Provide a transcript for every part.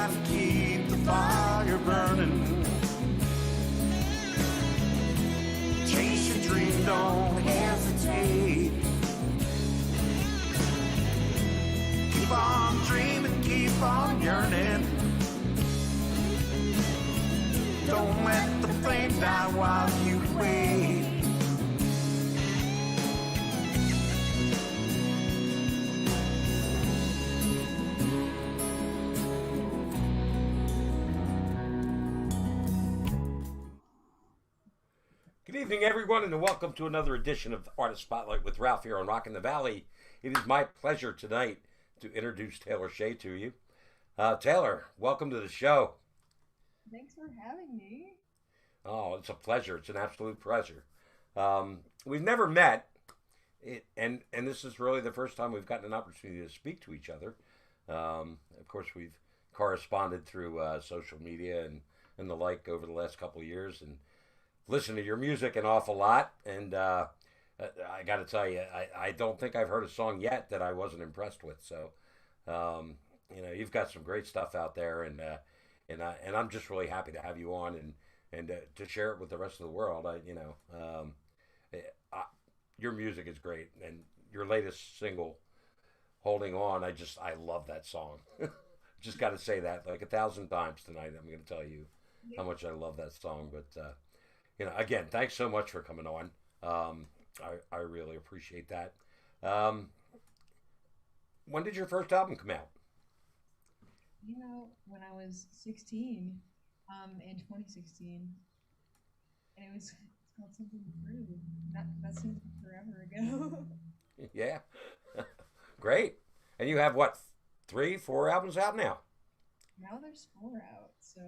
strive to keep the fire burning. Chase your dream, don't hesitate. Keep on dreaming, keep on yearning. Don't let the flame die while you wait. Good evening, everyone, and welcome to another edition of Artist Spotlight with Ralph here on Rockin' the Valley. It is my pleasure tonight to introduce Taylor Shea to you. Taylor, welcome to the show. Thanks for having me. Oh, it's a pleasure. It's an absolute pleasure. We've never met, and this is really the first time we've gotten an opportunity to speak to each other. Of course, we've corresponded through social media and the like over the last couple of years, and listened to your music an awful lot. And I got to tell you, I don't think I've heard a song yet that I wasn't impressed with. So, you've got some great stuff out there, and I'm just really happy to have you on and to share it with the rest of the world. Your music is great, and your latest single, "Holding On," I love that song. Just got to say that like 1,000 times tonight. I'm going to tell you how much I love that song. But again, thanks so much for coming on. I really appreciate that. When did your first album come out? When I was 16, in 2016, and it's called Something to Prove. That seems forever ago. Yeah, great. And you have what, 3, 4 albums out now? Now there's 4 out, so.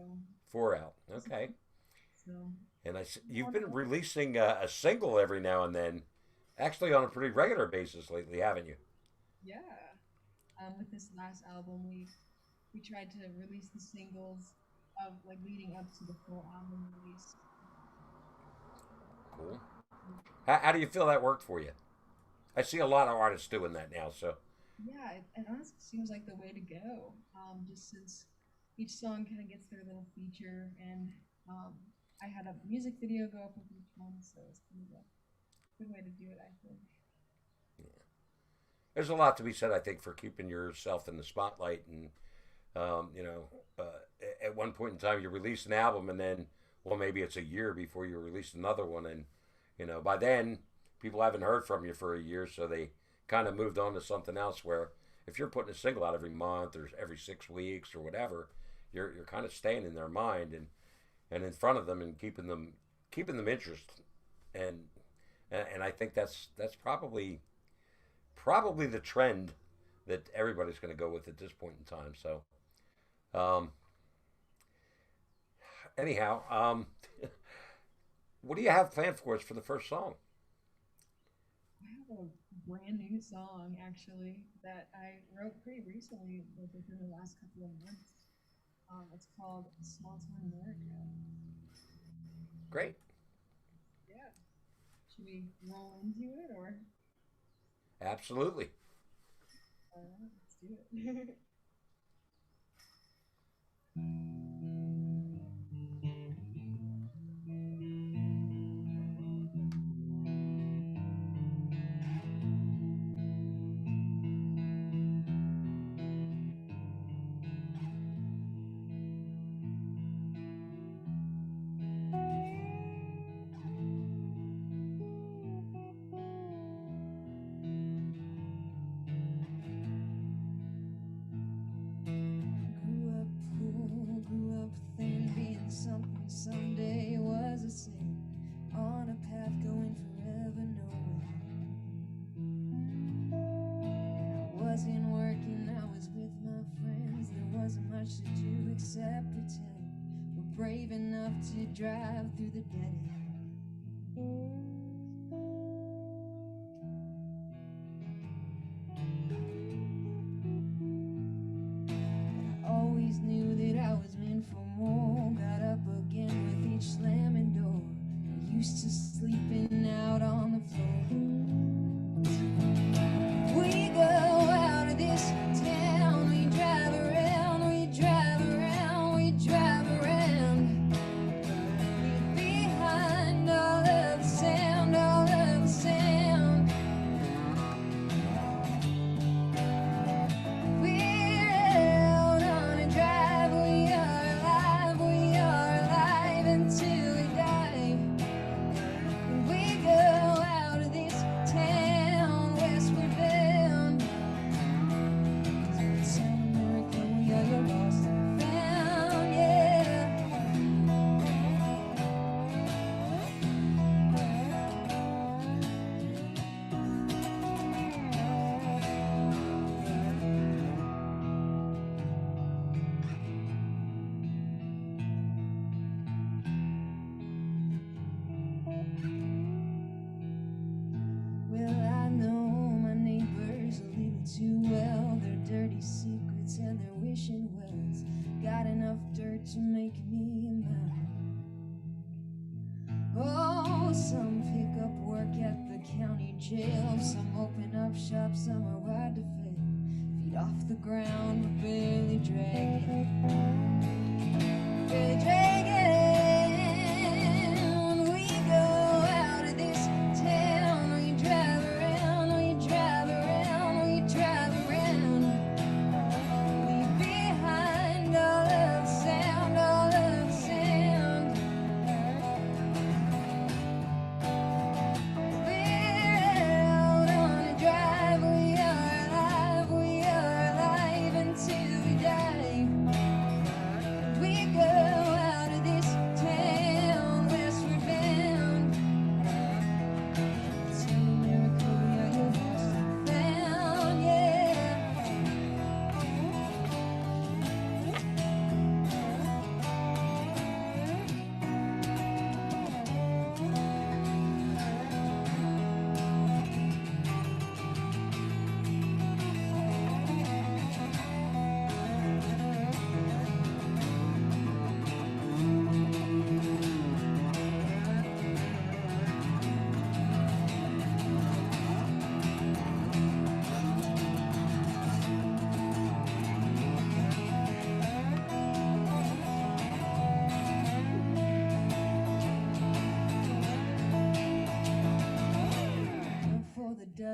4 out, okay. So. And you've been releasing a single every now and then, actually on a pretty regular basis lately, haven't you? Yeah. With this last album, we tried to release the singles of leading up to the full album release. Cool. How do you feel that worked for you? I see a lot of artists doing that now, so. Yeah, it honestly seems like the way to go. Just since each song kind of gets their little feature, and I had a music video go up with each one, so it's kind of a good way to do it, I think. Yeah. There's a lot to be said, I think, for keeping yourself in the spotlight. And, at one point in time, you release an album, and then, well, maybe it's a year before you release another one. And, by then, people haven't heard from you for a year, so they kind of moved on to something else, where if you're putting a single out every month or every 6 weeks or whatever, you're kind of staying in their mind and in front of them and keeping them interested. And I think that's probably the trend that everybody's going to go with at this point in time. So, anyhow, what do you have planned for us for the first song? I have a brand new song, actually, that I wrote pretty recently, within the last couple of months. It's called Small Town America. Great. Yeah. Should we roll into it, or? Absolutely. All right, let's do it. Grew up thin, being something someday was a sin. On a path going forever nowhere. I wasn't working, I was with my friends. There wasn't much to do except pretend. We're brave enough to drive through the dead end. Always knew that I was meant for more. Got up again with each slamming door. I used to sleeping out on the floor. We go out of this town. We drive around, we drive around.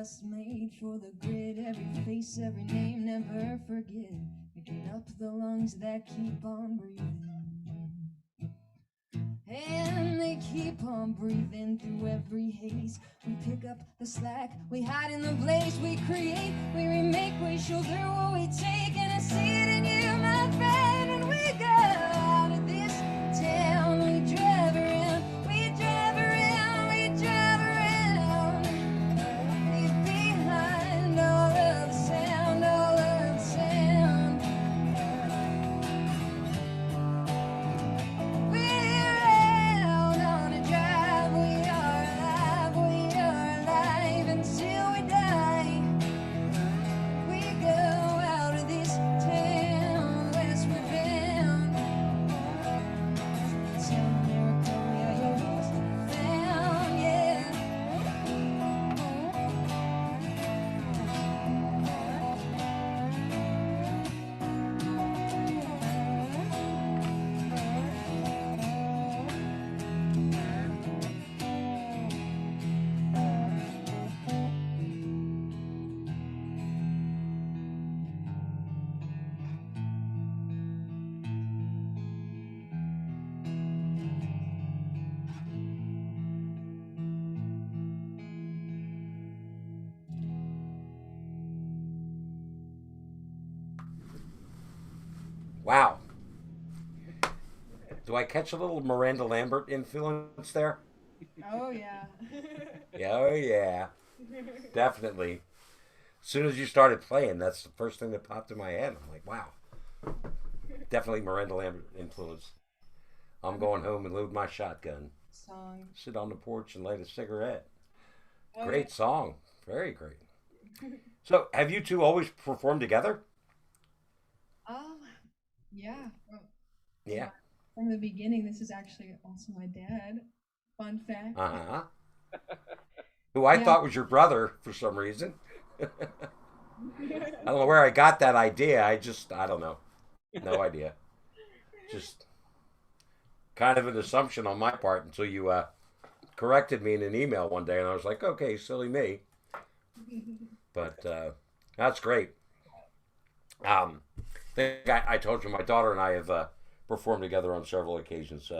just made for the grid. Every face, every name, never forget. Picking up the lungs that keep on breathing. And they keep on breathing through every haze. We pick up the slack, we hide in the blaze. We create, we remake, we show through what we take. And I see it in you, my friend. And we go out of this town. We drive around, we drive around, we drive around. Leave behind all of the sound, all of the sound. We're out on a drive, we are alive until we die. We go out of this town, westward bound. Town miracle, we are yours found, yeah. Wow. Do I catch a little Miranda Lambert influence there? Oh yeah. Yeah, oh yeah, definitely. As soon as you started playing, that's the first thing that popped in my head. I'm like, wow, definitely Miranda Lambert influence. I'm going home and load my shotgun, Song. sit on the porch and light a cigarette. Oh Great song, very great. So, have you two always performed together? yeah. Yeah. Yeah. From the beginning, this is actually also my dad. Fun fact. Uh huh. Who I Yeah. thought was your brother for some reason. I don't know where I got that idea. I don't know. No idea. Just kind of an assumption on my part until you corrected me in an email one day, and I was like, okay, silly me. But that's great. I told you my daughter and I have performed together on several occasions,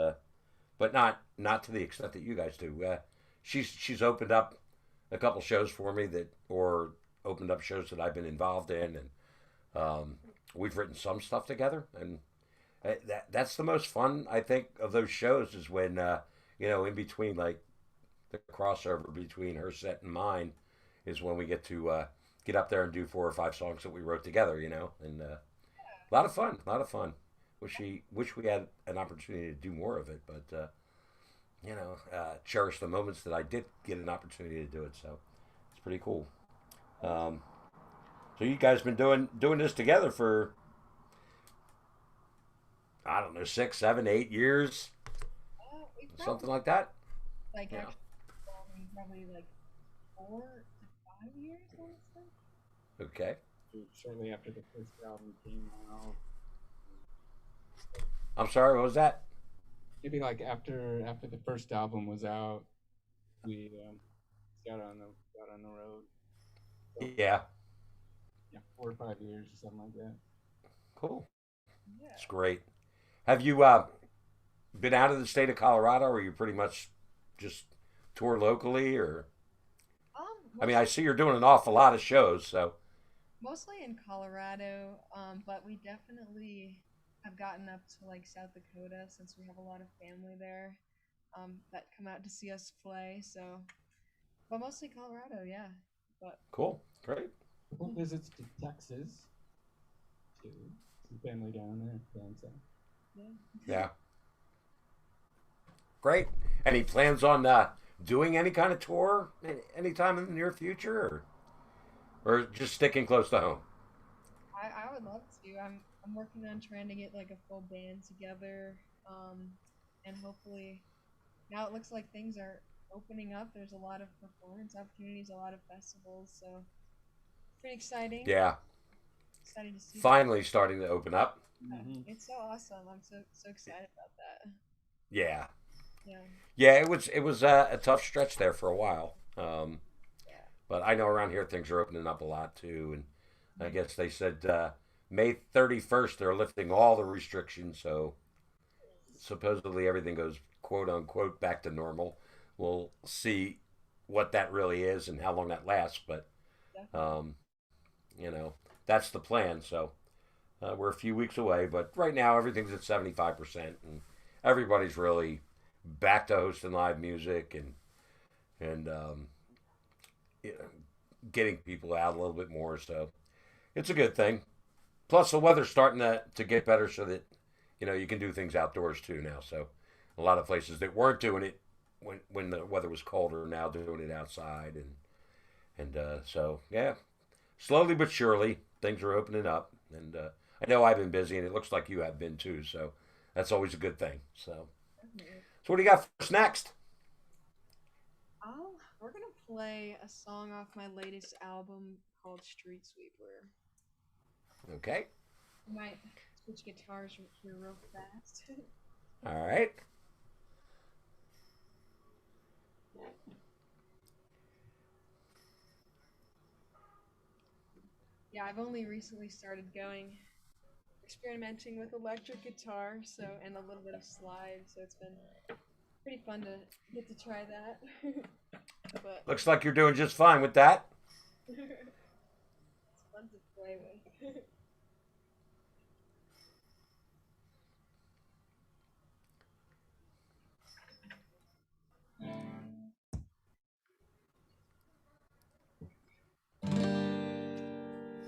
but not to the extent that you guys do. She's opened up a couple shows for me or opened up shows that I've been involved in, and we've written some stuff together, and that's the most fun I think of those shows is when in between like the crossover between her set and mine is when we get to get up there and do 4 or 5 songs that we wrote together, and a lot of fun, a lot of fun. Wish we had an opportunity to do more of it, but cherish the moments that I did get an opportunity to do it. So it's pretty cool. Um, so you guys been doing this together for I don't know 6, 7, 8 years, We something probably like that. like Yeah. actually probably like 4 to 5 years, honestly. Okay. Shortly after the first album came out. I'm sorry. What was that? Maybe like after the first album was out, we got on the road. So Yeah. yeah, 4 or 5 years or something like that. Cool. Yeah. It's great. Have you been out of the state of Colorado, or you pretty much just tour locally, or I mean, I see you're doing an awful lot of shows, so Mostly in Colorado, but we definitely have gotten up to like South Dakota since we have a lot of family there that come out to see us play. So, but mostly Colorado, yeah. But cool, great. A couple visits to Texas too. Some family down there. So. yeah, Yeah, great. Any plans on doing any kind of tour anytime in the near future, or just sticking close to home? I would love to. I'm working on trying to get like a full band together, and hopefully now it looks like things are opening up. There's a lot of performance opportunities, a lot of festivals, so pretty exciting. Yeah, Exciting to see that. finally starting to open up. Mm-hmm. It's so awesome. I'm so excited about that. Yeah, Yeah. yeah. It was a tough stretch there for a while. Yeah. But I know around here things are opening up a lot too, and I guess they said May 31st they're lifting all the restrictions, so supposedly everything goes quote unquote back to normal. We'll see what that really is and how long that lasts, but Definitely. um, you know that's the plan. So we're a few weeks away, but right now everything's at 75%, and everybody's really back to hosting live music and you know, getting people out a little bit more. So it's a good thing. Plus, the weather's starting to get better, so that you can do things outdoors too now. So a lot of places that weren't doing it when the weather was colder are now doing it outside, and so yeah, slowly but surely things are opening up, and I know I've been busy, and it looks like you have been too. So that's always a good thing. Definitely. So what do you got for us next? We're gonna play a song off my latest album called Street Sweeper. Okay. I might switch guitars here real fast. All right. Yeah, I've only recently started experimenting with electric guitar, so and a little bit of slide, so it's been pretty fun to get to try that. But Looks like you're doing just fine with that. it's fun to play with.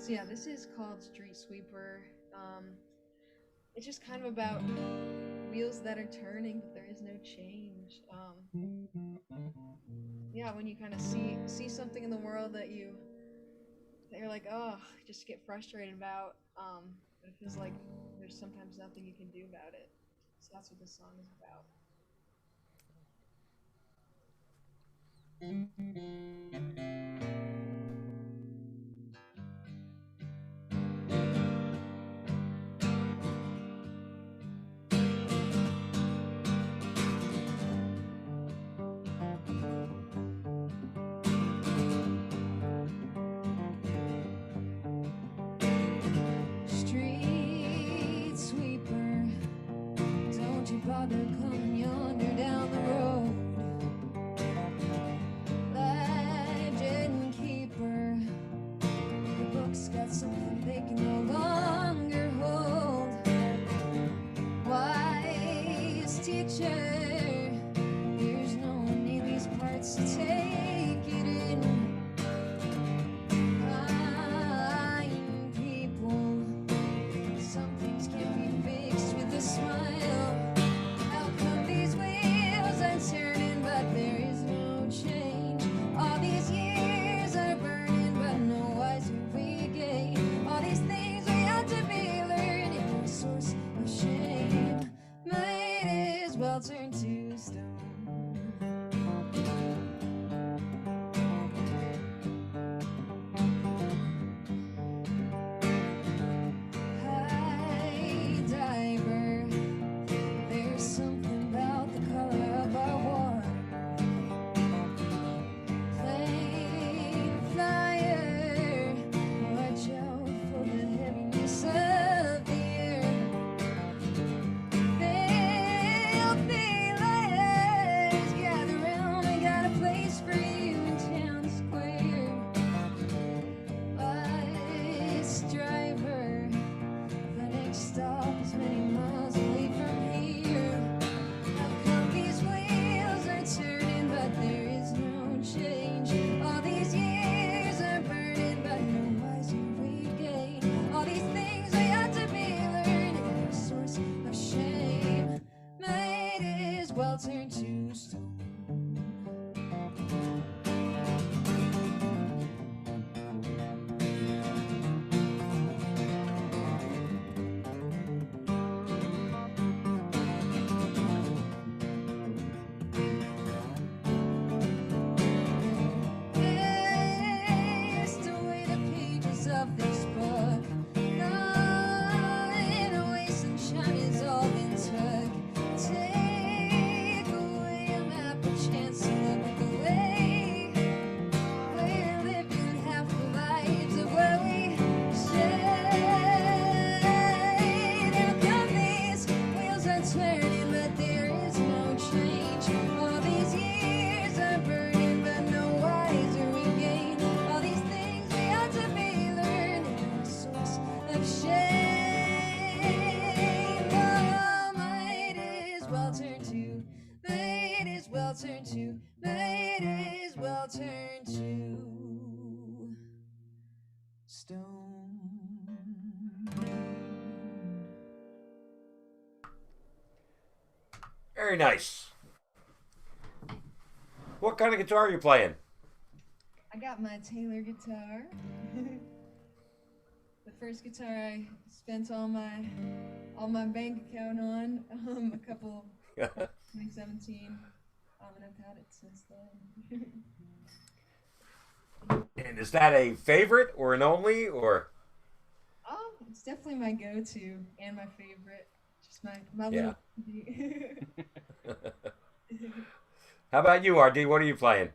So yeah, this is called Street Sweeper. Um, it's just kind of about wheels that are turning, but there is no change. Yeah, when you kind of see something in the world that you're like, oh, just get frustrated about. But it feels like there's sometimes nothing you can do about it. So that's what this song is about. Street sweeper, don't you bother coming yonder down the road. Legend keeper, the book's got something they can no longer hold. Wise teacher, there's no one in these parts to take it in. Kind people, some things can be fixed with a smile. How come these wheels are turning, but there is no change? All these years are burning, but no wiser we gain. All these things we ought to be learning are a source of shame. Might as well turn to stone. High diver, there's something about the color of our water. Plane flyer, watch out for the heaviness of the air. They'll Very nice. What kind of guitar are you playing? I got my Taylor guitar. The first guitar I spent all my bank account on a couple 2017, and I've had it since then. And is that a favorite or an only or? It's definitely my go-to and my favorite. Just my Yeah. little. How about you, RD? What are you playing?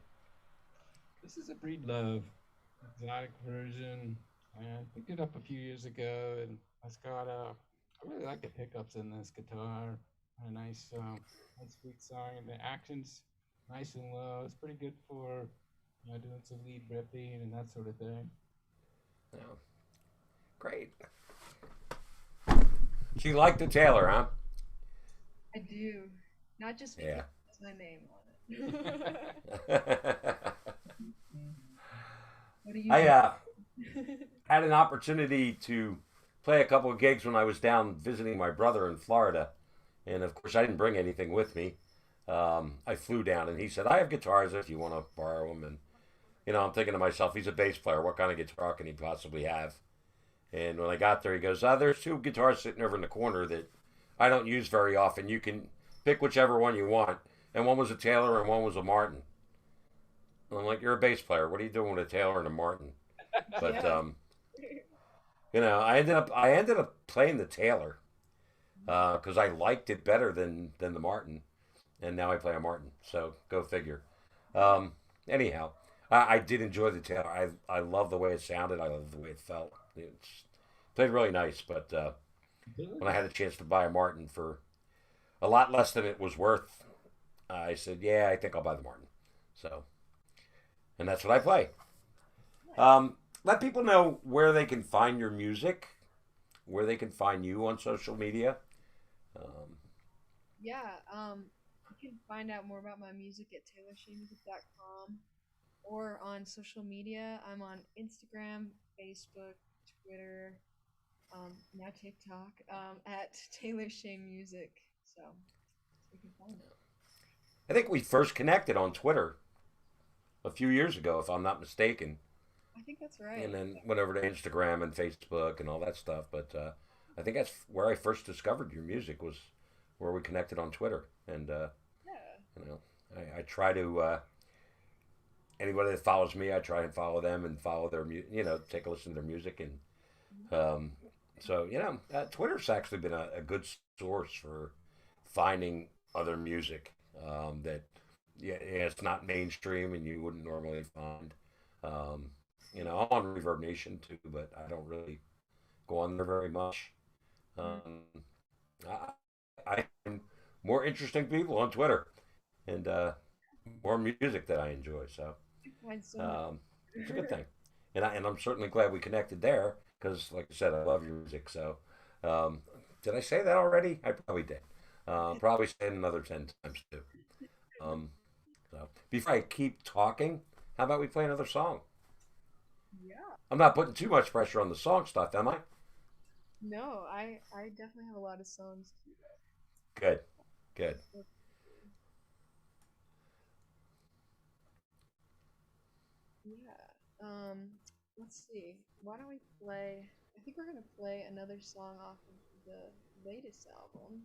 This is a Breedlove exotic version. I picked it up a few years ago, and I really like the pickups in this guitar. A nice sweet song, and the action's nice and low. It's pretty good for doing some lead ripping and that sort of thing. Oh, great. So you like the Taylor, huh? I do, not just because Yeah. it's my name on it. What do you? I had an opportunity to play a couple of gigs when I was down visiting my brother in Florida, and of course I didn't bring anything with me. I flew down, and he said, "I have guitars if you want to borrow them." And I'm thinking to myself, he's a bass player. What kind of guitar can he possibly have? And when I got there, he goes, "There's two guitars sitting over in the corner that I don't use very often. You can pick whichever one you want." And one was a Taylor and one was a Martin. And I'm like, "You're a bass player. What are you doing with a Taylor and a Martin?" But Yeah. I ended up playing the Taylor because I liked it better than the Martin, and now I play a Martin. So go figure. Anyhow, I did enjoy the Taylor. I love the way it sounded. I love the way it felt. It's played really nice. But when I had a chance to buy a Martin for a lot less than it was worth, I said, "Yeah, I think I'll buy the Martin." So, and that's what I play. Let people know where they can find your music, where they can find you on social media. Um, Yeah, you can find out more about my music at taylorshanemusic.com or on social media. I'm on Instagram, Facebook, Twitter, now TikTok, at Taylor Shane Music. So you can find it. I think we first connected on Twitter a few years ago, if I'm not mistaken, I think that's right. and then went over to Instagram and Facebook and all that stuff. But I think that's where I first discovered your music was where we connected on Twitter. And Yeah. you know, I try to anybody that follows me, I try and follow them and follow their take a listen to their music and um, so Twitter's actually been a good source for finding other music that yeah, it's not mainstream and you wouldn't normally find. Um, I'm on Reverb Nation too, but I don't really go on there very much. Mm. Um, I find more interesting people on Twitter and more music that I enjoy. So You can find so much. um, it's a good thing, and I'm certainly glad we connected there because, like I said, I love your music. So um, did I say that already? I probably did. Probably say it another 10 times too. Um, so before I keep talking, how about we play another song? Yeah. I'm not putting too much pressure on the song stuff, am I? No, I definitely have a lot of songs too. Good, good. Yeah. Let's see. Why don't we play? I think we're gonna play another song off of the latest album,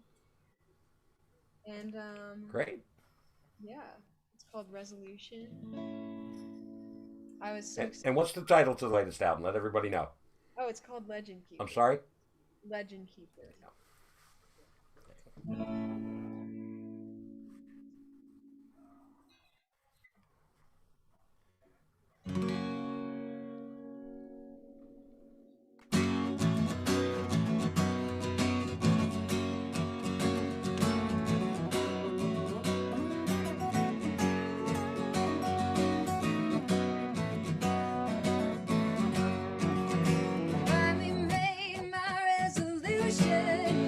and Great. yeah, it's called Resolution. I was so And excited. what's the title to the latest album? Let everybody know. Oh, it's called Legend I'm Keeper. sorry. Legend Keeper. Finally made my resolution.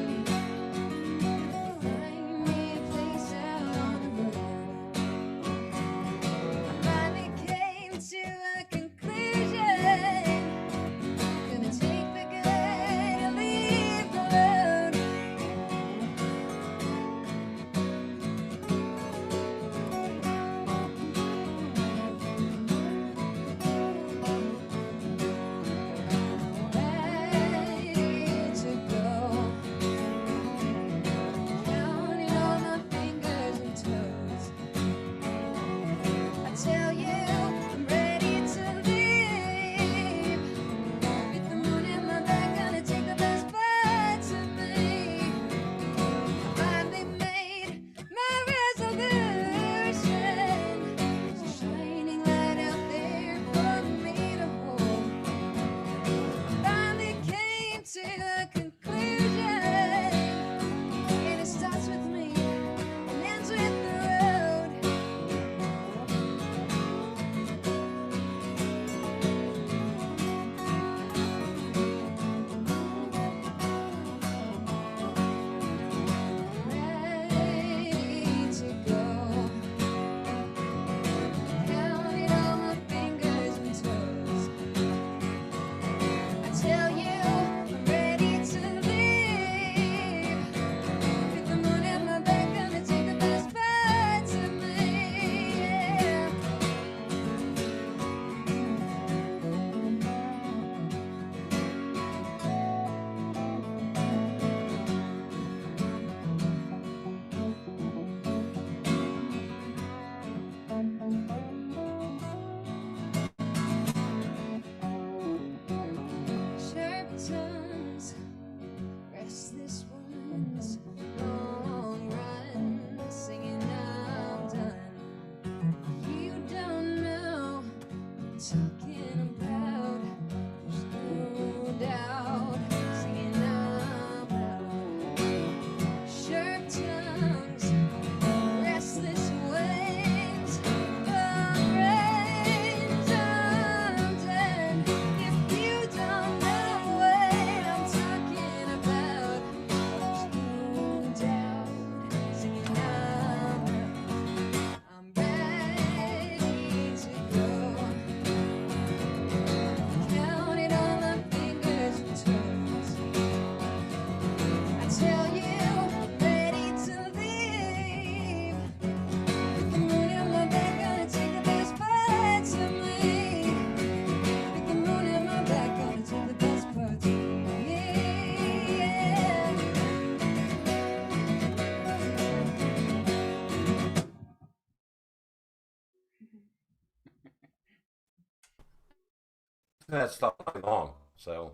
that stuff long. So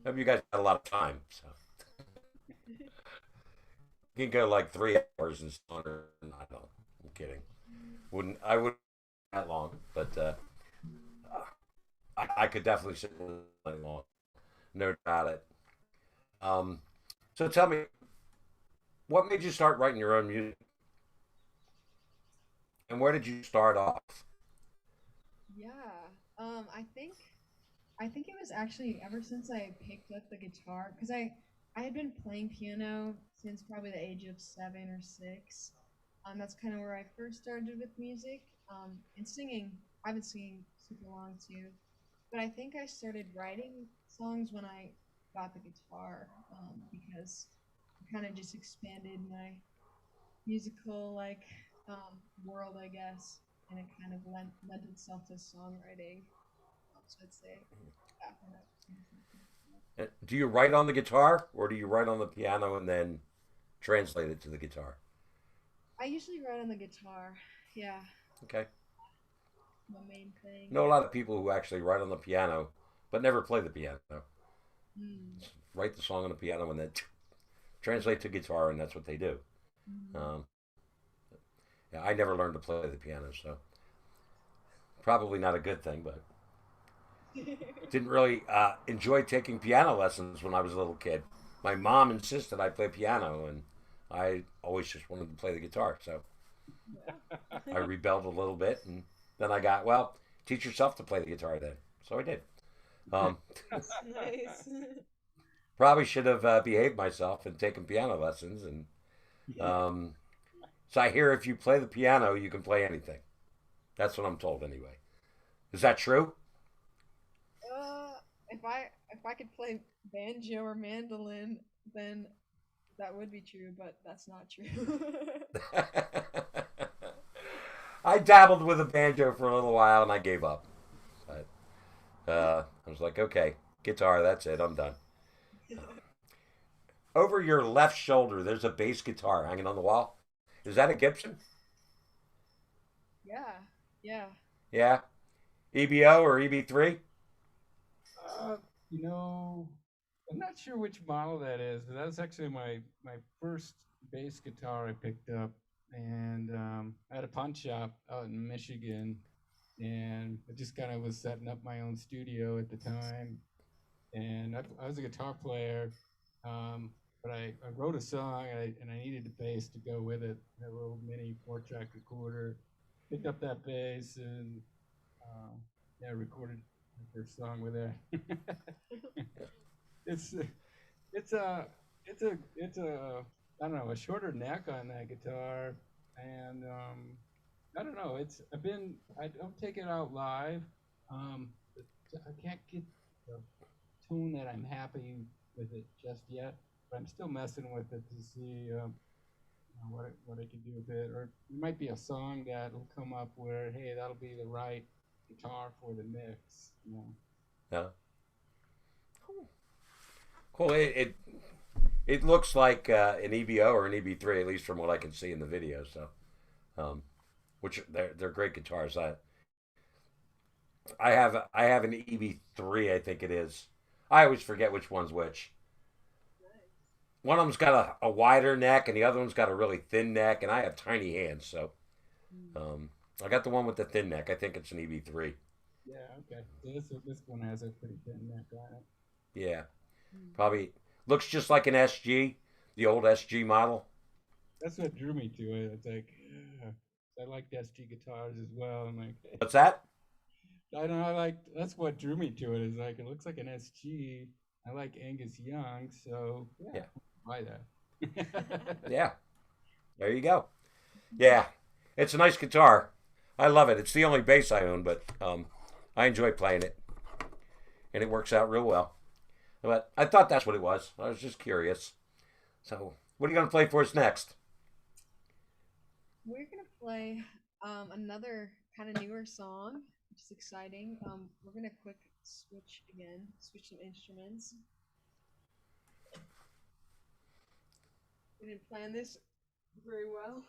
maybe you guys got a lot of time. So you can go like 3 hours and on. I don't. I'm kidding. Wouldn't I would that long, but I could definitely sit really long. No doubt about it. Um, so tell me, what made you start writing your own music, and where did you start off? Yeah. I think it was actually ever since I picked up the guitar because I had been playing piano since probably the age of 7 or 6. That's kind of where I first started with music. And singing. I've been singing super long too, but I think I started writing songs when I got the guitar because it kind of just expanded my musical world, I guess, and it kind of lent itself to songwriting. So I'd say yeah, when I Do you write on the guitar, or do you write on the piano and then translate it to the guitar? I usually write on the guitar. Yeah, Okay. my main I thing. know a lot of people who actually write on the piano, but never play the piano. Mm. Write the song on the piano and then translate to guitar, and that's what they do. Mm. Um, yeah, I never learned to play the piano, so probably not a good thing, but didn't really enjoy taking piano lessons when I was a little kid. My mom insisted I play piano, and I always just wanted to play the guitar. So I rebelled a little bit, and then I got, well, teach yourself to play the guitar then. So I did. Um, Nice. Probably should have behaved myself and taken piano lessons. And um, so I hear if you play the piano, you can play anything. That's what I'm told anyway. Is that true? uh, if I could play banjo or mandolin, then that would be true, but that's not true. I dabbled with a banjo for a little while and I gave up. But, I was like, okay, guitar, that's it, I'm done. Over your left shoulder, there's a bass guitar hanging on the wall. Is that a Gibson? Yeah, yeah. Yeah. EBO or EB3? Uh, you know, I'm not sure which model that is, but that's actually my first bass guitar I picked up, and I had a pawn shop out in Michigan, and I just kind of was setting up my own studio at the time, and I was a guitar player, but I wrote a song and I needed a bass to go with it, a little mini 4-track recorder. Picked up that bass and uh, yeah, recorded my first song with it. it's it's a it's a I don't know, a shorter neck on that guitar, and I don't know. I don't take it out live. Um, I can't get the tune that I'm happy with it just yet, but I'm still messing with it to see what I can do with it. Or it might be a song that'll come up where, hey, that'll be the right guitar for the mix. You know. No. Cool. It looks like an EBO or an EB3, at least from what I can see in the video. So, um, which they're great guitars. I have an EB3, I think it is. I always forget which one's which. One of them's got a wider neck, and the other one's got a really thin neck, and I have tiny hands, so Mm. I got the one with the thin neck. I think it's an EB3. Yeah. Okay. So this one has a pretty thin neck on it. Yeah, Mm. probably looks just like an SG, the old SG model. That's what drew me to it. It's like, I like SG guitars as well. I'm like, What's that? I don't know. I like that's what drew me to it. Is like it looks like an SG. I like Angus Young, so yeah, Yeah, buy that. yeah. There you go. Yeah, it's a nice guitar. I love it. It's the only bass I own, but I enjoy playing it, and it works out real well. But I thought that's what it was. I was just curious. So, what are you going to play for us next? We're gonna play another kind of newer song, which is exciting. We're gonna quick switch again, switch some instruments. We didn't plan this very well.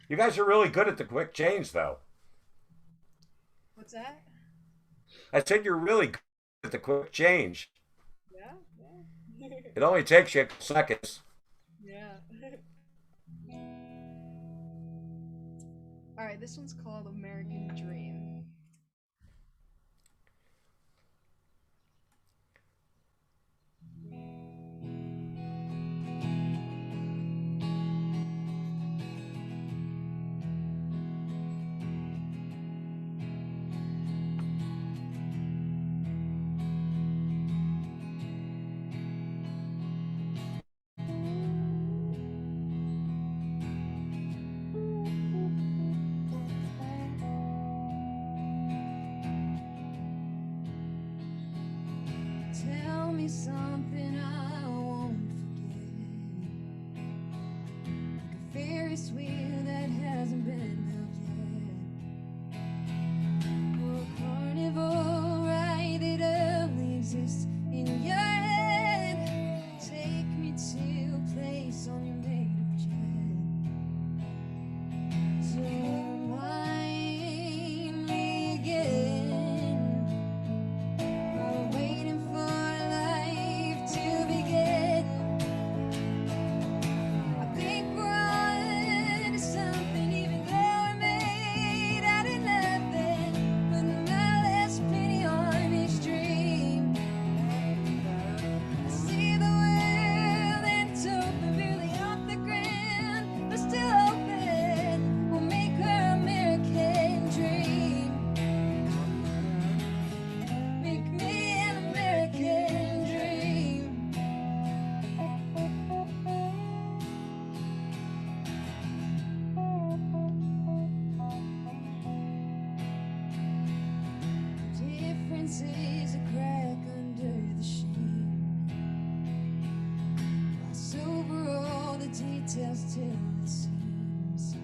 You guys are really good at the quick change, though. What's that? I said you're really good at the quick change. Yeah, yeah. It only takes you a couple seconds. Yeah. All right, this one's called American Dream. Tell me something I won't forget. Like a Ferris wheel that hasn't been built yet. Or a carnival ride that only exists in your head. Take me to a place on your made of jet. So remind me again. While waiting for life to begin, I think we're on to something, even though we're made out of nothing. Putting my last penny on each dream. I see the world and it's open, barely off the ground, but still open. We'll make her American dream. Make me an American dream. Difference is a crack under the sheen. Gloss over all the details till it seems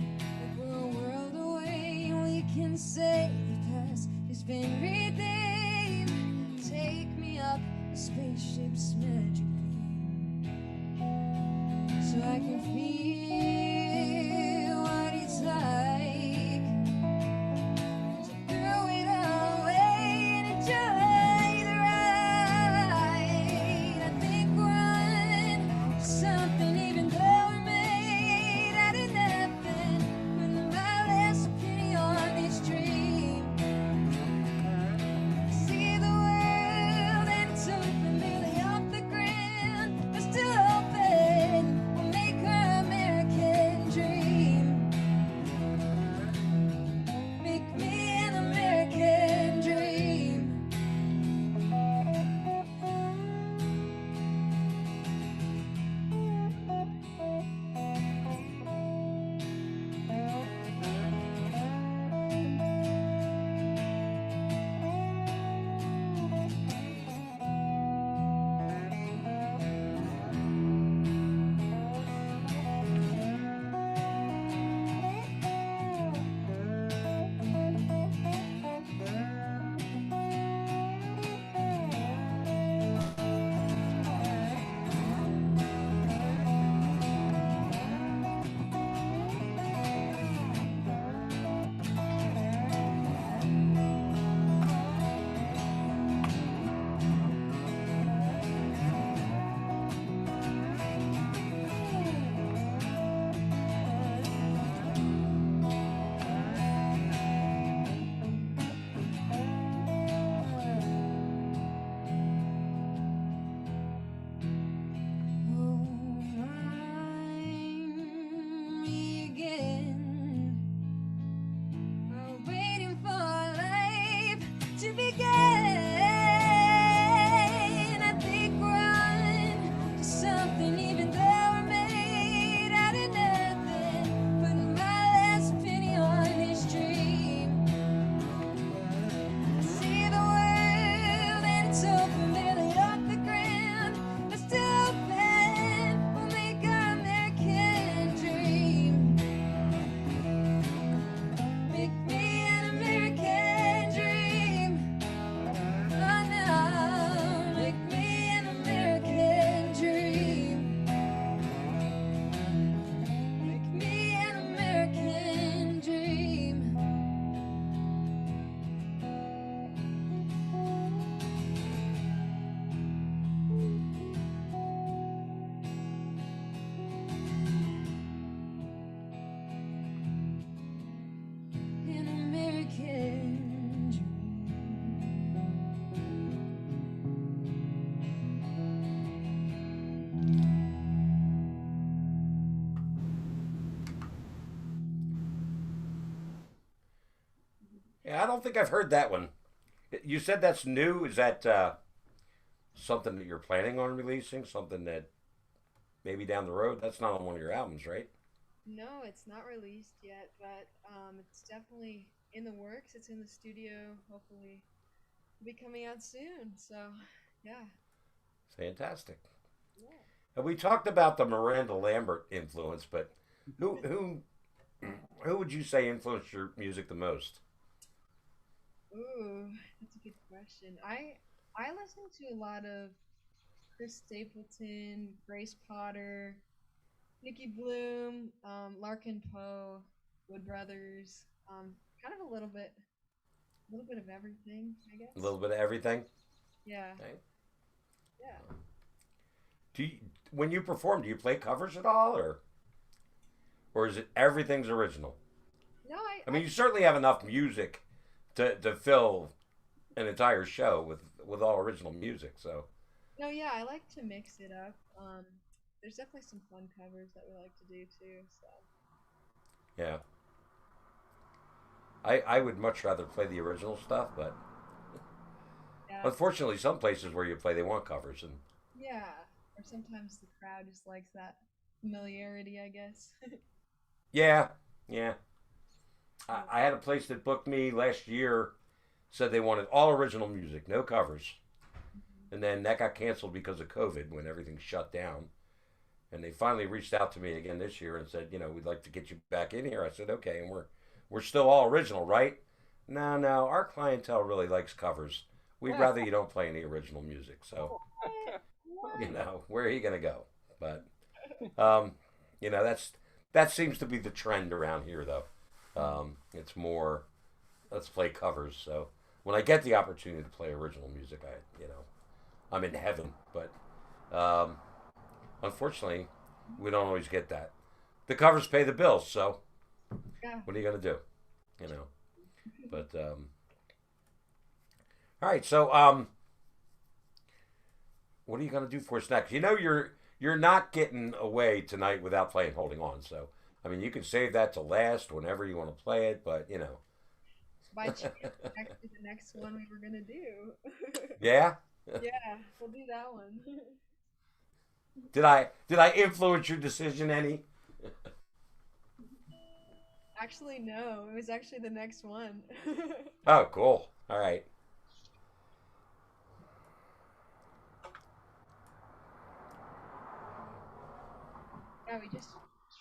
like we're a world away and we can say the past has been redeemed. Take me up a spaceship's magic beam so I can feel what it's like to throw it all away and enjoy the ride. I think we're on to something, even though we're made out of nothing. Putting my last penny on this dream. See the world and it's open, barely off the ground, but still open. We'll make her American. Yeah, I don't think I've heard that one. You said that's new. Is that something that you're planning on releasing? Something that maybe down the road? That's not on one of your albums, right? No, it's not released yet, but it's definitely in the works. It's in the studio. Hopefully, it'll be coming out soon. So, yeah, Fantastic. yeah. And we talked about the Miranda Lambert influence, but who who would you say influenced your music the most? Ooh, that's a good question. I listen to a lot of Chris Stapleton, Grace Potter, Nikki Bloom, Larkin Poe, Wood Brothers, kind of a little bit of everything, I A guess. little bit of everything. Yeah, Okay. yeah. Do you, when you perform, do you play covers at all, or is it everything's original? No, I mean, you certainly have enough music to fill an entire show with all original music. So no, yeah, I like to mix it up. There's definitely some fun covers that we like to do too. So yeah, I would much rather play the original stuff, but yeah, unfortunately, some places where you play they want covers, and yeah. Or sometimes the crowd just likes that familiarity, I guess. yeah, yeah. Yeah. I had a place that booked me last year, said they wanted all original music, no covers, Mhm. and then that got canceled because of COVID when everything shut down. And they finally reached out to me again this year and said, we'd like to get you back in here. I said, okay, and we're still all original, right? No, no, our clientele really likes covers. We'd rather you don't play any original music. So, What? What? where are you gonna go? But um, that seems to be the trend around here, though. It's more let's play covers. So when I get the opportunity to play original music, I'm in heaven. But um, unfortunately, we don't always get that. The covers pay the bills, so Yeah. what are you gonna do? You know. But all right, so what are you gonna do for us next? You're not getting away tonight without playing Holding On. So I mean, you can save that to last whenever you want to play it, but By chance, actually, the next one we were gonna do. yeah. Yeah, we'll do that one. Did I influence your decision any? Actually, no, it was actually the next one. Oh, cool. All right. Yeah, we just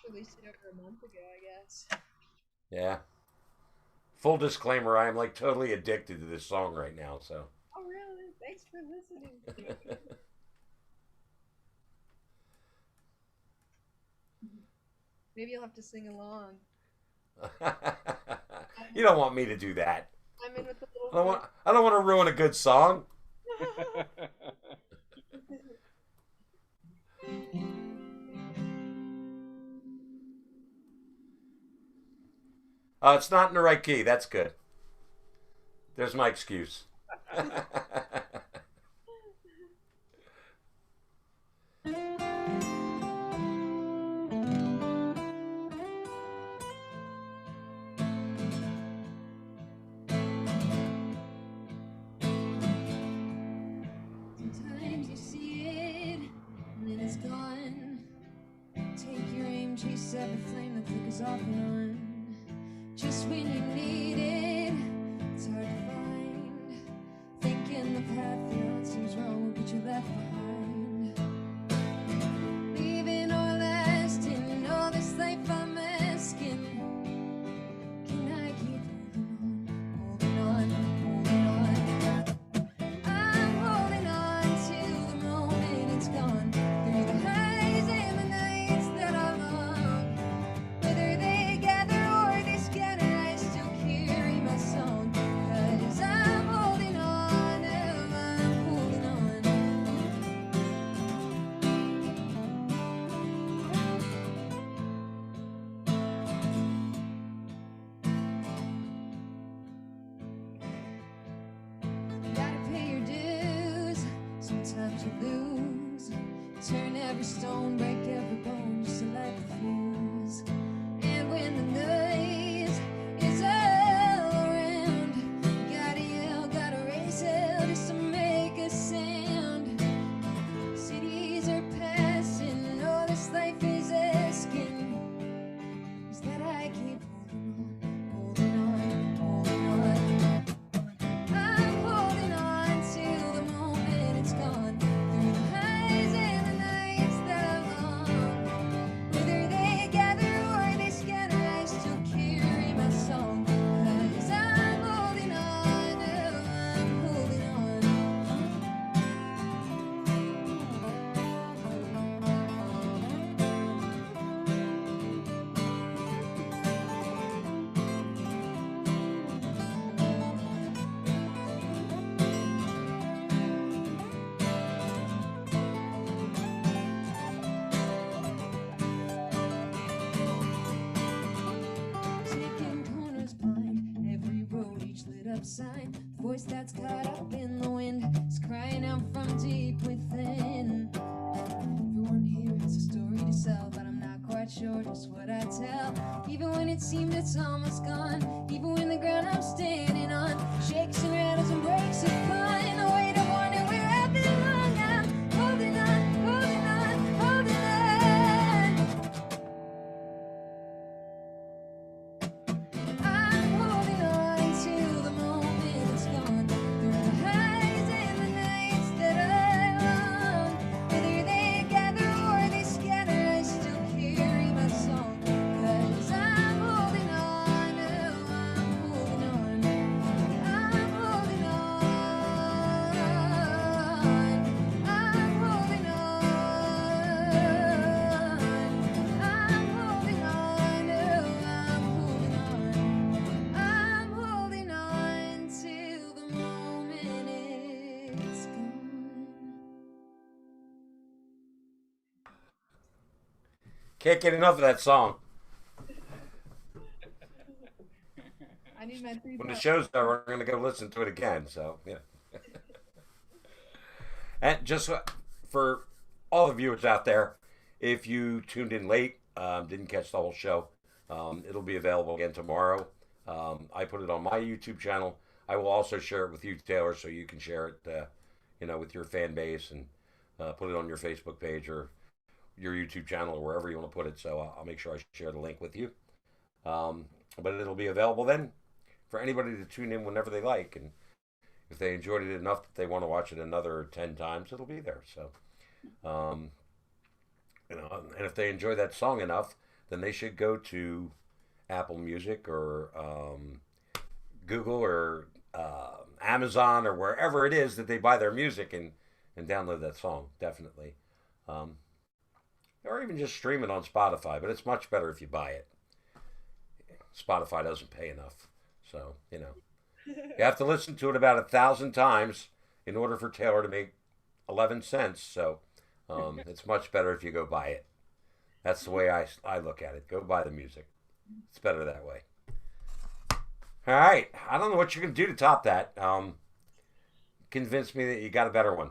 released it over a month ago, I guess. Yeah. Full disclaimer: I am like totally addicted to this song right now. So. Oh, really? Thanks for listening to it. Maybe you'll have to sing along. You don't want me to do that. I'm in with the little I don't voice. want. I don't want to ruin a good song. It's not in the right key. That's good. There's my excuse. Sometimes you see it, and then it's gone. Take your aim, chase every flame that flickers off and on. Just when you need it, it's hard to find. Thinking the path you're on seems wrong will get you left behind. Leaving or lasting, all this life I'm asking. Can I keep holding on, holding on? I'm holding on till the moment it's gone. Through the highs and the nights that are long. Whether they gather or they scatter, I still carry my song. 'Cause I'm holding on, and I'm holding on. Gotta pay your dues, sometimes you lose. Turn every stone, break every bone just to light the fuse. And when the noise is all around, stop sign. The voice that's caught up in the wind is crying out from deep within. Everyone here has a story to sell, but I'm not quite sure just what I tell. Even when it seemed it's almost gone, even when the ground I'm standing on shakes and rattles and breaks apart. The weight of wanting where I belong, I'm holding on, holding on, holding on. I'm holding on till the moment is gone. Through the highs and the nights that I long, whether they gather or they scatter, I still carry my song. 'Cause I'm holding on, oh, I'm holding on. I'm holding on. I'm holding on. I'm holding on, oh, I'm holding on. I'm holding on till the moment it's gone. Can't get enough of that song. I need my three When the bucks. show's over, we're going to go listen to it again. So, yeah. And just for all the viewers out there, if you tuned in late, didn't catch the whole show, it'll be available again tomorrow. I put it on my YouTube channel. I will also share it with you, Taylor, so you can share it, with your fan base and put it on your Facebook page or your YouTube channel or wherever you want to put it. So I'll make sure I share the link with you. But it'll be available then for anybody to tune in whenever they like. And if they enjoyed it enough that they want to watch it another 10 times, it'll be there. So, and if they enjoy that song enough, then they should go to Apple Music or Google or Amazon or wherever it is that they buy their music and download that song, definitely. Or even just stream it on Spotify, but it's much better if you buy it. Spotify doesn't pay enough. So, you have to listen to it about 1,000 times in order for Taylor to make 11 cents. So, it's much better if you go buy it. That's the way I look at it. Go buy the music. It's better that way. All right. I don't know what you can do to top that. Convince me that you got a better one.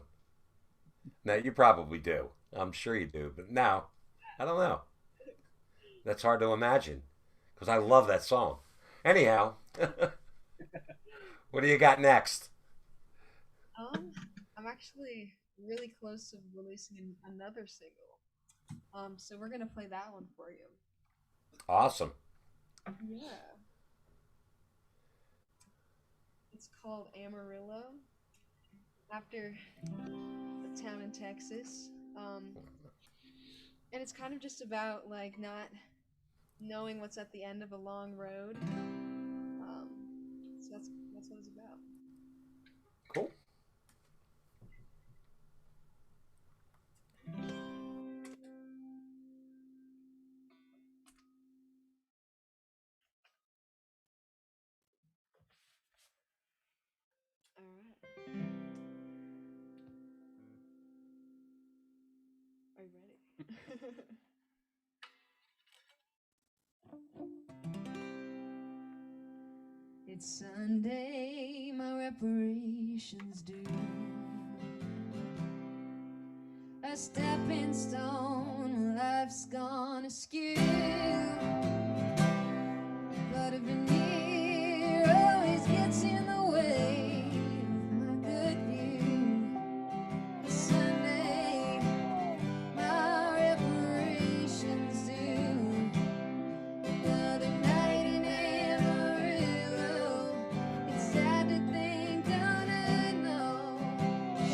Now, you probably do. I'm sure you do. But now, I don't know. That's hard to imagine because I love that song. Anyhow, what do you got next? I'm actually really close to releasing another single. So we're gonna play that one for you. Awesome. Yeah. It's called Amarillo, after a town in Texas. And it's kind of just about like not knowing what's at the end of a long road. So that's what it's about. Cool. All right. Are you ready? It's Sunday, my reparations due. A stepping stone, life's gone askew. But a veneer always gets in the way of my good view. It's Sunday, my reparations due. Another night in Amarillo. It's sad to think, don't I know?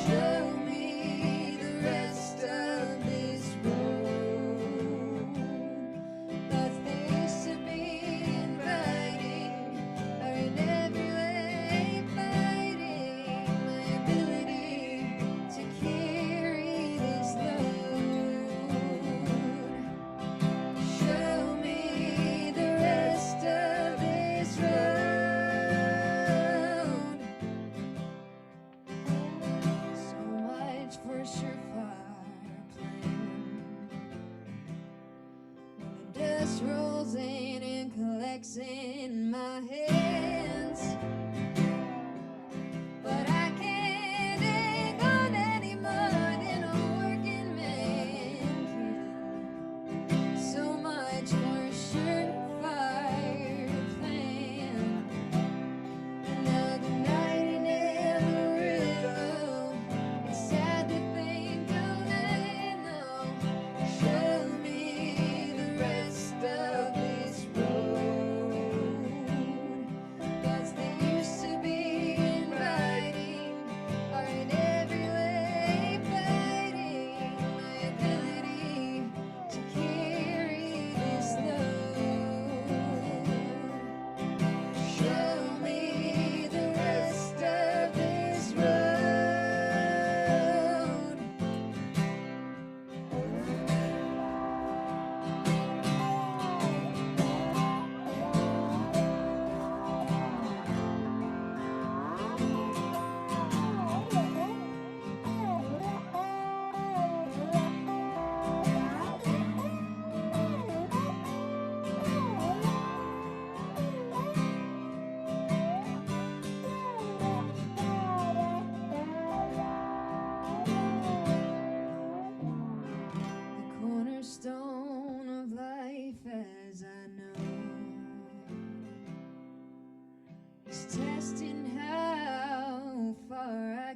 Show me the rest of this road. 'Cause there used to be inviting, or in every way fighting my ability to carry this load. Show me the rest of this road. So much for surefire plan. When the dust rolls in and collects in my hands,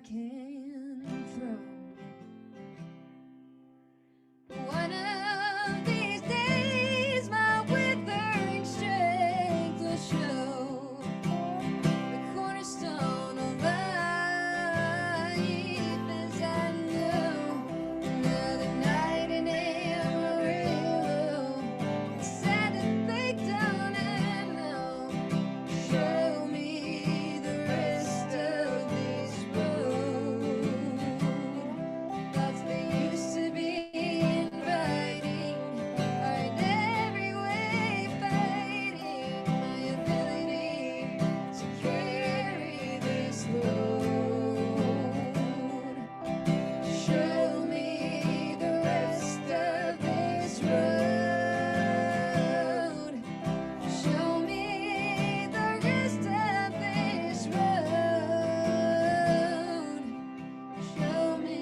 can throw. One of these days, my withering strength will show the cornerstone of life as I know. Another night in Amarillo, it's sad to think down and now. Show me the rest of this road. Thoughts they used to be inviting are in every way fighting my ability to carry this load. Show me the rest of this road. Show me the rest of this road. Show me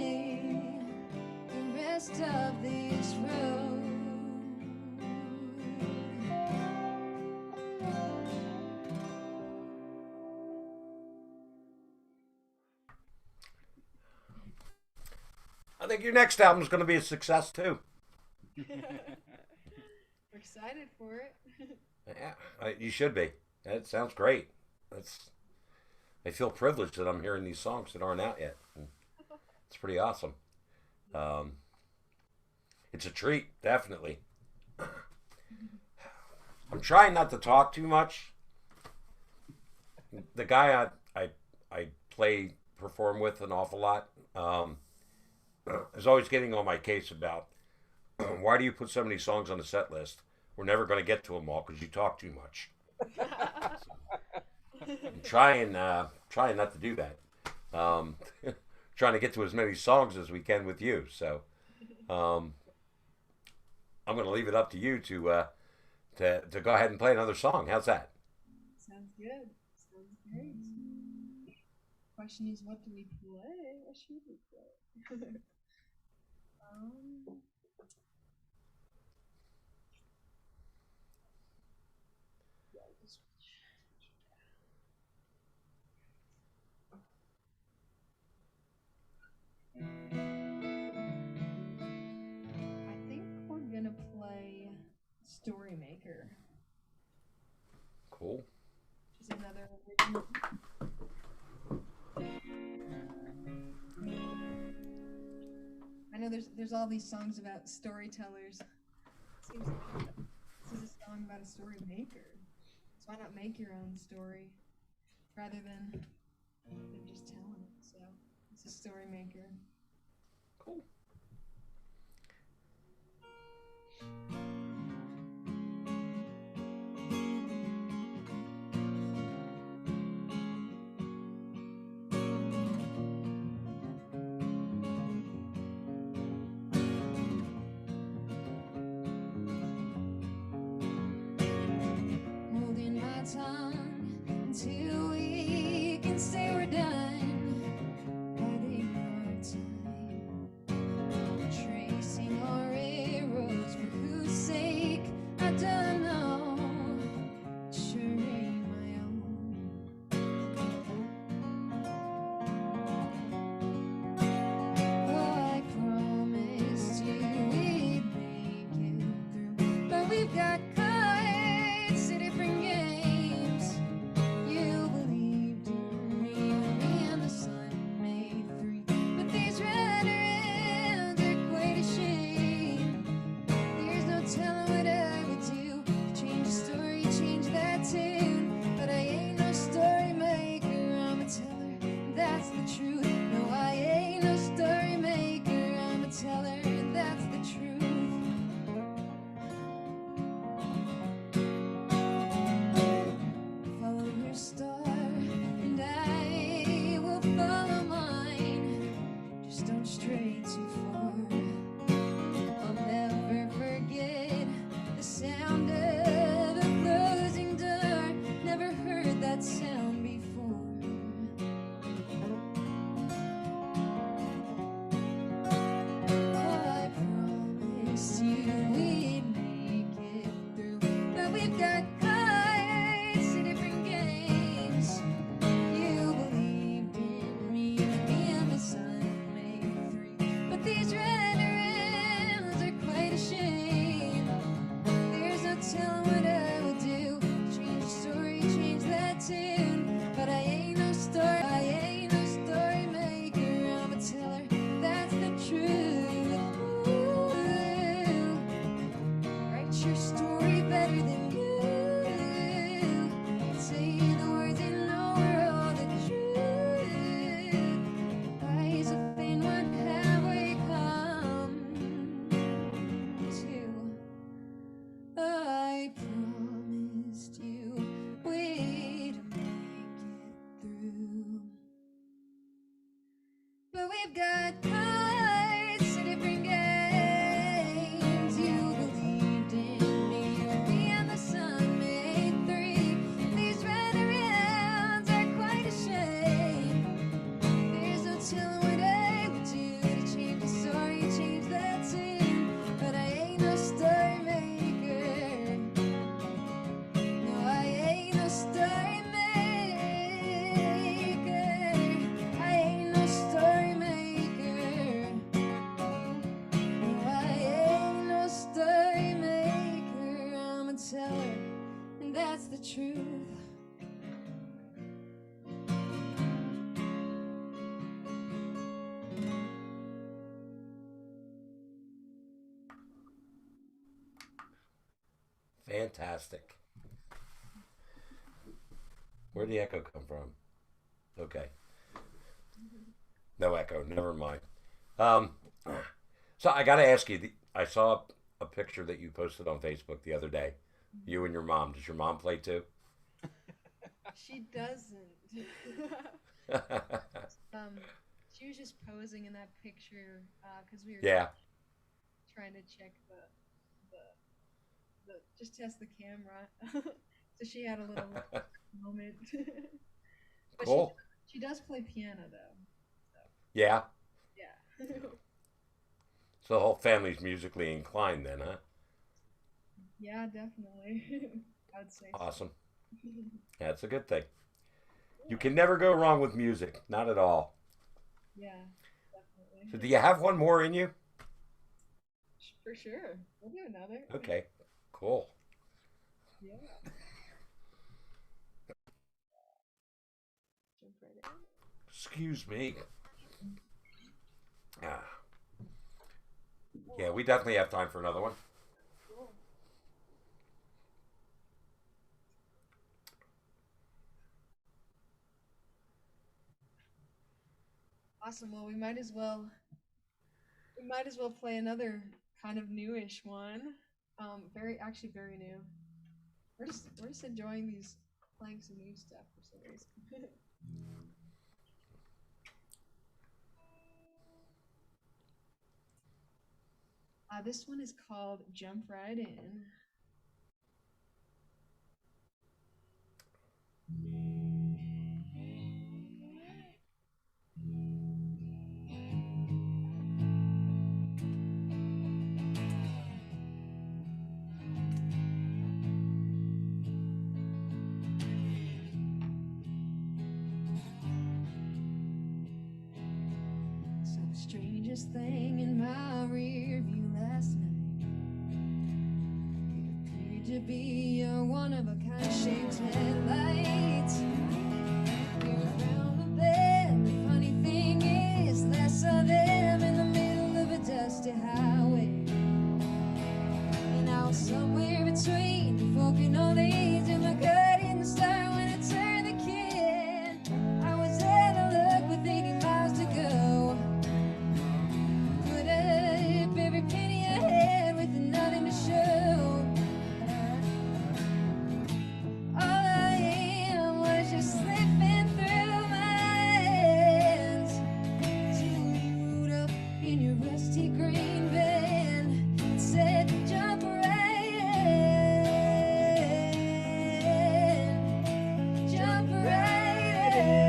the rest of this road. I think your next album is going to be a success too. We're excited for it. Yeah, you should be. That sounds great. That's. I feel privileged that I'm hearing these songs that aren't out yet. It's pretty awesome. It's a treat, definitely. I'm trying not to talk too much. The guy I perform with an awful lot, is always getting on my case about why do you put so many songs on the set list? We're never going to get to them all because you talk too much. I'm trying not to do that. Trying to get to as many songs as we can with you. So I'm going to leave it up to you to go ahead and play another song. How's that? Sounds good. Sounds great. Question is, what do we play? What should we play? Yeah, I think we're gonna play Story Maker, Cool. which is another original. I know there's all these songs about storytellers. Seems like this is a song about a story maker. So why not make your own story rather than just telling it? So it's a story maker. Cool. Holding my tongue until we can say we're done. Adding our time, tracing our arrows for whose sake I don't know. Sure ain't my own. Oh, I promised you we'd make it through, but we've got cards to different games. You that tune, but I ain't no story. I ain't no story maker. I'm a teller. That's the truth. Ooh, write your story better than you. Say the words in know are all the truth. Eyes of thin, what have we come to? I promised you we'd make it through. But we've got cards to different games. You believed in me, me and the sun made three. These runarounds are quite a shame. There's no telling what I would do to change the story, change that tune. But I ain't no story maker. No, I ain't no story maker. I ain't no story maker. No, I ain't no story maker. I'm a teller, and that's the truth. Fantastic. Where'd the echo come from? Okay. No echo. Never mind. So I got to ask you. I saw a picture that you posted on Facebook the other day. You and your mom. Does your mom play too? She doesn't. She was just posing in that picture because we were Yeah. trying to check the just test the camera. So she had a little moment. But Cool. she does play piano though. So Yeah. yeah. So the whole family's musically inclined then, huh? Yeah, definitely. I would say so. Awesome. That's a good thing. You can never go wrong with music. Not at all. Yeah, So definitely. do you have one more in you? For sure. We'll do another. Okay. Cool. Yeah. Jump right in. Excuse me. Ah. Yeah, we definitely have time for another one. Cool. Awesome. Well, we might as well play another kind of newish one. Actually very new. We're just enjoying these playing some new stuff for some reason. This one is called Jump Right In. So the strangest thing in my rear view last night, it appeared to be a one-of-a-kind shaped headlight. You're around the bend. The funny thing is, less of them in the middle of a dusty highway. And I was somewhere between the folk and old age, and my gut didn't start when I turned the kid. I was out of luck with 80 miles to go. Put up every penny I had with nothing to show. All I am was just slipping through my hands. Sewed up in your rusty green van. It said, jump right in. Jump right in.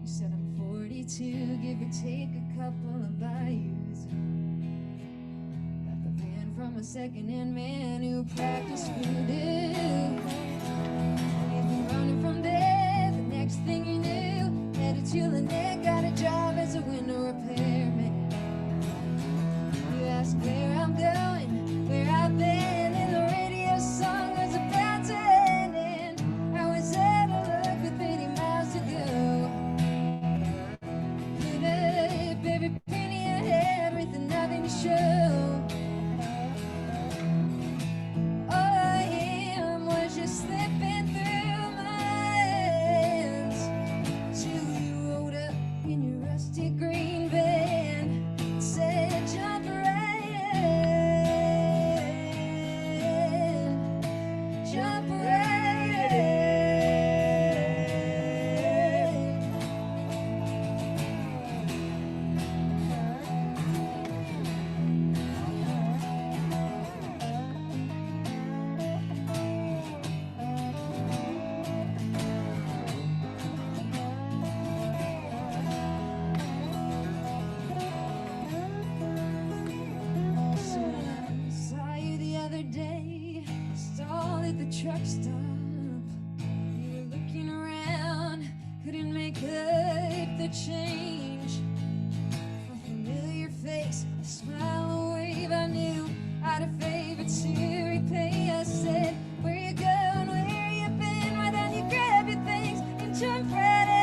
You said I'm 42, give or take a couple of bayous. Got the van from a second-hand man who practiced voodoo. at the truck stop. You were looking around, couldn't make up the change. A familiar face, a smile, a wave. I knew I had a favor to repay. I said, where you going, where you been? Why don't you grab your things and jump right in?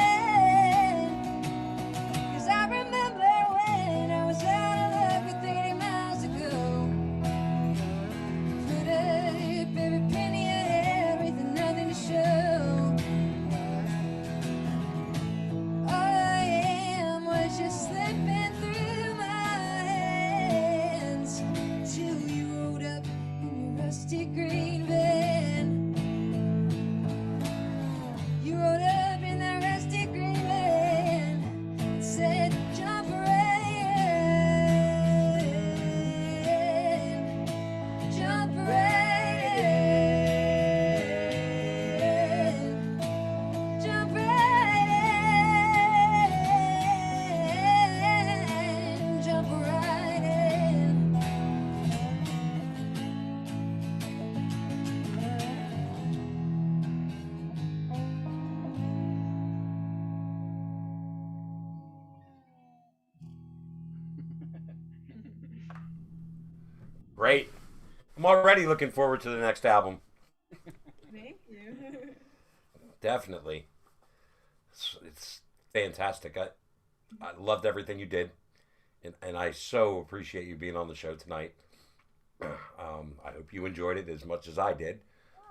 'Cause I remember when I was out of luck with 30 miles to go. Put up every penny I had with nothing to show. All I am was just slipping through my hands till you rolled up in your rusty green van. You rolled up in that rusty green van and said, jump right in, jump right in, jump right in, jump right in. Great. I'm already looking forward to the next album. Thank you. Definitely. It's fantastic. I loved everything you did. And I so appreciate you being on the show tonight. I hope you enjoyed it as much as I did.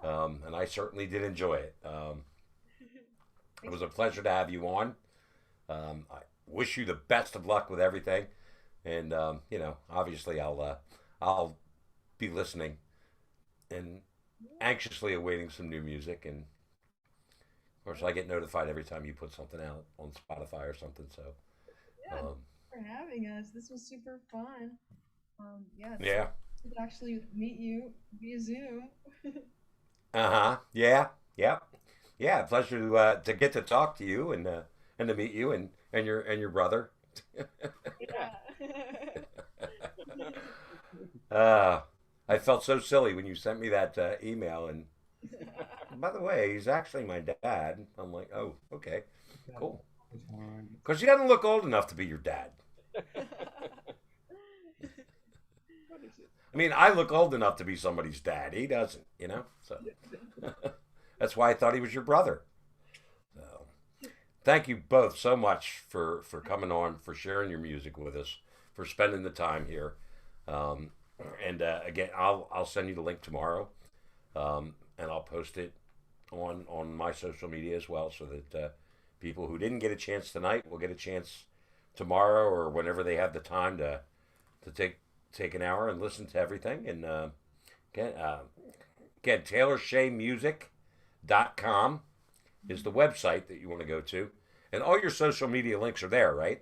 And I certainly did enjoy it. It was a pleasure to have you on. I wish you the best of luck with everything. And, obviously I'll be listening and anxiously awaiting some new music. And of course, I get notified every time you put something out on Spotify or something. So, Yeah, um, for having us. This was super fun. Yeah, it's yeah. good to actually meet you via Zoom. Uh huh. Yeah. Yeah. Yeah. Pleasure to get to talk to you and to meet you and your brother. Yeah. uh, I felt so silly when you sent me that email. And by the way, he's actually my dad. I'm like, oh, okay, cool. It's fine. Because he doesn't look old enough to be your dad. What is it? I mean, I look old enough to be somebody's dad. He doesn't. So that's why I thought he was your brother. So thank you both so much for coming on, for sharing your music with us, for spending the time here. Um, and again, I'll send you the link tomorrow, and I'll post it on my social media as well, so that people who didn't get a chance tonight will get a chance tomorrow or whenever they have the time to take an hour and listen to everything. And again, TaylorShayMusic.com is the website that you want to go to, and all your social media links are there, right,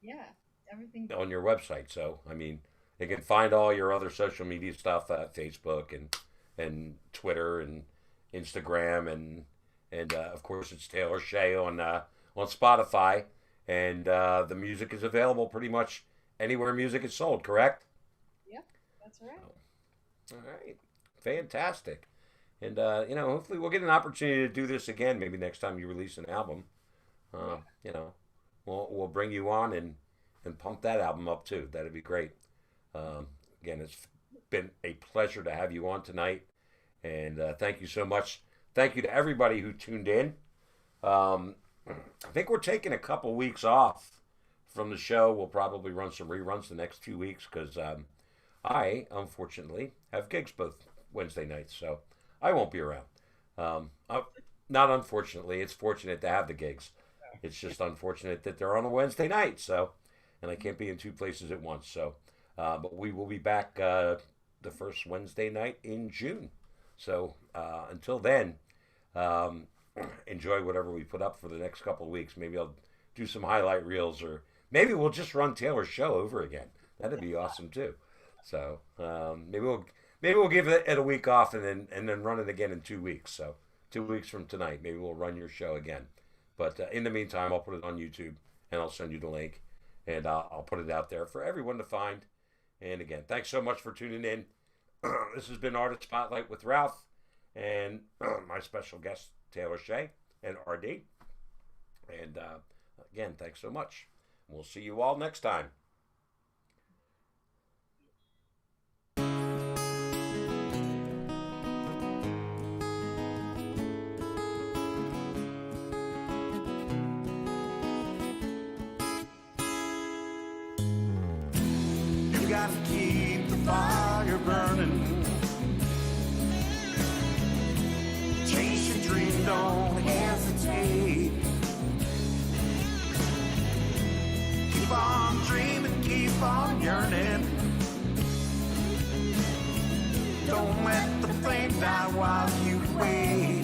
Yeah, everything. on your website. So I mean, they can find all your other social media stuff at Facebook and Twitter and Instagram and of course it's Taylor Shay on Spotify, and the music is available pretty much anywhere music is sold. Correct? Yep, that's right. All right, fantastic. And hopefully we'll get an opportunity to do this again. Maybe next time you release an album, uh, you know, we'll bring you on and pump that album up too. That'd be great. Again, it's been a pleasure to have you on tonight, and thank you so much. Thank you to everybody who tuned in. I think we're taking a couple weeks off from the show. We'll probably run some reruns the next 2 weeks because I, unfortunately, have gigs both Wednesday nights, so I won't be around. Not unfortunately, it's fortunate to have the gigs. It's just unfortunate that they're on a Wednesday night, so, and I can't be in two places at once. So, but we will be back the first Wednesday night in June. So until then, enjoy whatever we put up for the next couple of weeks. Maybe I'll do some highlight reels, or maybe we'll just run Taylor's show over again. That'd be awesome too. So maybe we'll give it a week off and then run it again in 2 weeks. So 2 weeks from tonight, maybe we'll run your show again. But in the meantime, I'll put it on YouTube and I'll send you the link, and I'll put it out there for everyone to find. And again, thanks so much for tuning in. This has been Artist Spotlight with Ralph, and my special guest, Taylor Shea and RD. And again, thanks so much. We'll see you all next time. You gotta keep the fire burning. Chase your dream, don't hesitate. Keep on dreaming, keep on yearning. Don't let the flame die while you wait.